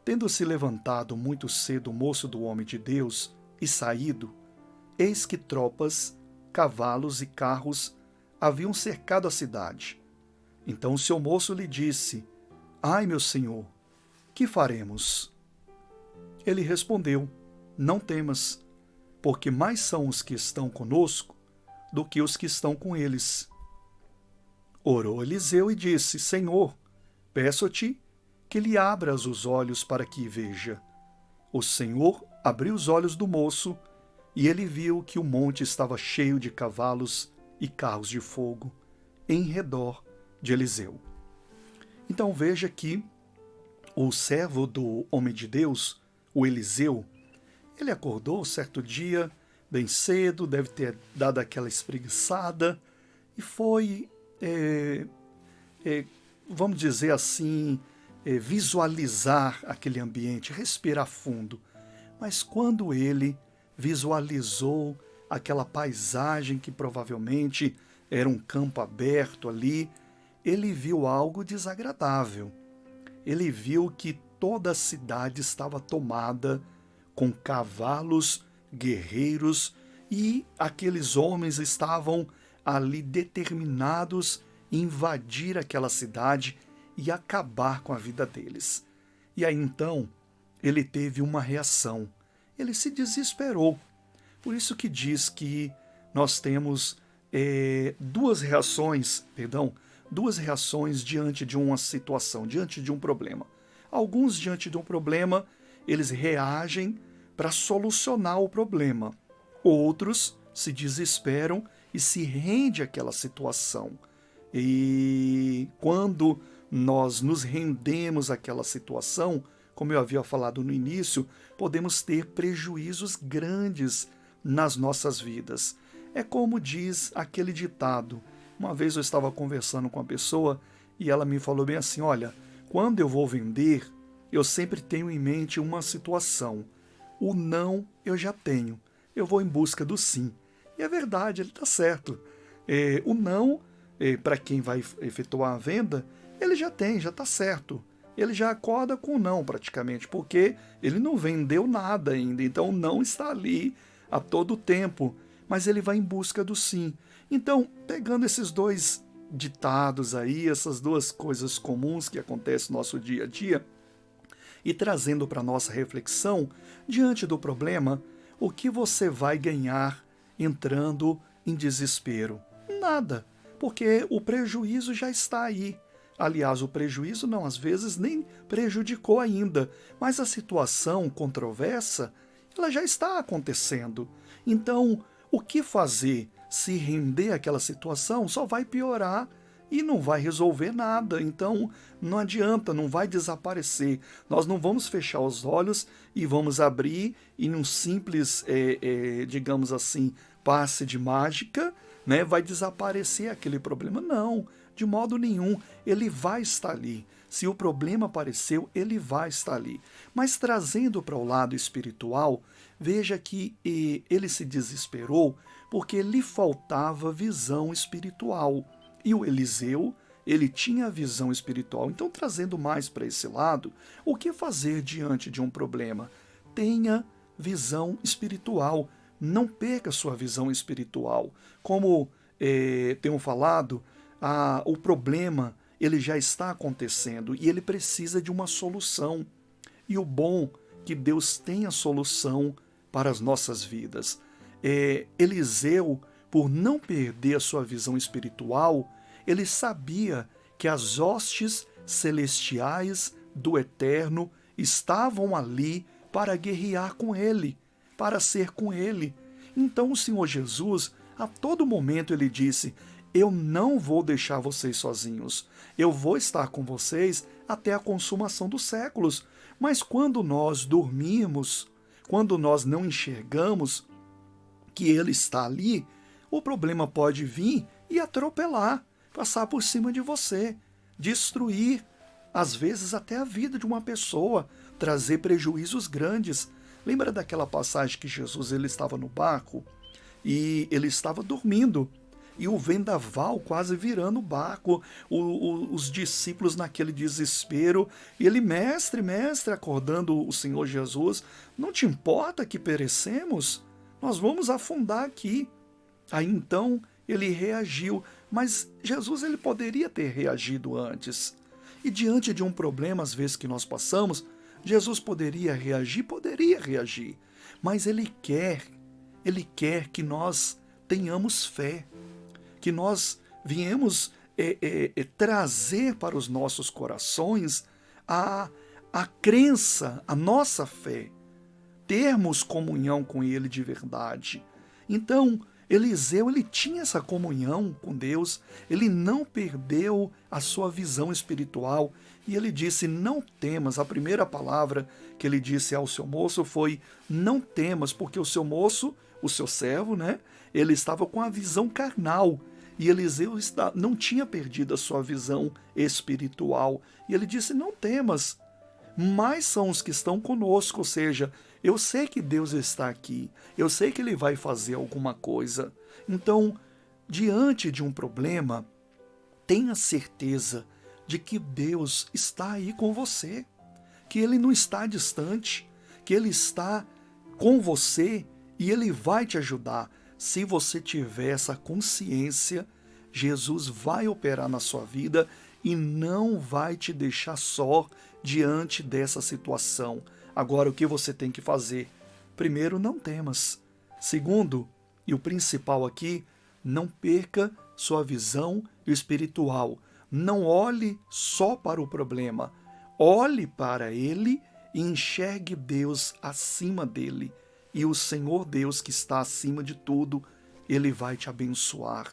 Tendo-se levantado muito cedo o moço do homem de Deus e saído, eis que tropas, cavalos e carros haviam cercado a cidade. Então o seu moço lhe disse: Ai, meu senhor, que faremos? Ele respondeu: Não temas, porque mais são os que estão conosco do que os que estão com eles. Orou Eliseu e disse: Senhor, peço-te que lhe abras os olhos para que veja. O Senhor abriu os olhos do moço, e ele viu que o monte estava cheio de cavalos e carros de fogo em redor de Eliseu. Então veja que o servo do homem de Deus, o Eliseu, ele acordou certo dia, bem cedo, deve ter dado aquela espreguiçada, e foi, vamos dizer assim, visualizar aquele ambiente, respirar fundo. Mas quando ele visualizou aquela paisagem que provavelmente era um campo aberto ali, ele viu algo desagradável. Ele viu que toda a cidade estava tomada com cavalos, guerreiros, e aqueles homens estavam ali determinados em invadir aquela cidade e acabar com a vida deles. E aí então ele teve uma reação. Ele se desesperou. Por isso que diz que nós temos duas reações diante de uma situação, diante de um problema. Alguns, diante de um problema, eles reagem para solucionar o problema. Outros se desesperam e se rendem àquela situação. E quando nós nos rendemos àquela situação, como eu havia falado no início, podemos ter prejuízos grandes nas nossas vidas. É como diz aquele ditado. Uma vez eu estava conversando com uma pessoa e ela me falou bem assim: olha, quando eu vou vender, eu sempre tenho em mente uma situação. O não eu já tenho, eu vou em busca do sim. E é verdade, ele está certo. O não, para quem vai efetuar a venda, ele já tem, já está certo. Ele já acorda com o não praticamente, porque ele não vendeu nada ainda, então o não está ali a todo tempo, mas ele vai em busca do sim. Então, pegando esses dois ditados aí, essas duas coisas comuns que acontecem no nosso dia a dia, e trazendo para a nossa reflexão, diante do problema, o que você vai ganhar entrando em desespero? Nada, porque o prejuízo já está aí. Aliás, o prejuízo não, às vezes, nem prejudicou ainda, mas a situação controversa, ela já está acontecendo. Então, o que fazer? Se render àquela situação só vai piorar e não vai resolver nada. Então, não adianta, não vai desaparecer. Nós não vamos fechar os olhos e vamos abrir e num simples, digamos assim, passe de mágica, né, vai desaparecer aquele problema. Não, de modo nenhum. Ele vai estar ali. Se o problema apareceu, ele vai estar ali. Mas trazendo para o lado espiritual, veja que ele se desesperou porque lhe faltava visão espiritual. E o Eliseu, ele tinha visão espiritual. Então, trazendo mais para esse lado, o que fazer diante de um problema? Tenha visão espiritual. Não perca sua visão espiritual. Como tenho falado, o problema ele já está acontecendo e ele precisa de uma solução. E o bom é que Deus tem a solução para as nossas vidas. Eliseu, por não perder a sua visão espiritual, ele sabia que as hostes celestiais do Eterno estavam ali para guerrear com ele, para ser com ele. Então o Senhor Jesus, a todo momento, ele disse: eu não vou deixar vocês sozinhos. Eu vou estar com vocês até a consumação dos séculos. Mas quando nós dormimos, quando nós não enxergamos que Ele está ali, o problema pode vir e atropelar, passar por cima de você, destruir, às vezes até a vida de uma pessoa, trazer prejuízos grandes. Lembra daquela passagem que Jesus ele estava no barco e ele estava dormindo? e o vendaval quase virando o barco, os discípulos naquele desespero, e ele, mestre, mestre, acordando o Senhor Jesus, não te importa que perecemos? Nós vamos afundar aqui. Aí então ele reagiu, mas Jesus ele poderia ter reagido antes. E diante de um problema, às vezes, que nós passamos, Jesus poderia reagir, mas ele quer que nós tenhamos fé, que nós viemos trazer para os nossos corações a crença, a nossa fé, termos comunhão com Ele de verdade. Então, Eliseu ele tinha essa comunhão com Deus, ele não perdeu a sua visão espiritual e ele disse: não temas. A primeira palavra que ele disse ao seu moço foi: não temas, porque o seu moço, o seu servo, né, ele estava com a visão carnal e Eliseu não tinha perdido a sua visão espiritual. E ele disse: não temas, mais são os que estão conosco, ou seja, eu sei que Deus está aqui, eu sei que Ele vai fazer alguma coisa. Então, diante de um problema, tenha certeza de que Deus está aí com você, que Ele não está distante, que Ele está com você e Ele vai te ajudar. Se você tiver essa consciência, Jesus vai operar na sua vida e não vai te deixar só diante dessa situação. Agora, o que você tem que fazer? Primeiro, não temas. Segundo, e o principal aqui, não perca sua visão espiritual. Não olhe só para o problema. Olhe para ele e enxergue Deus acima dele. E o Senhor Deus, que está acima de tudo, ele vai te abençoar.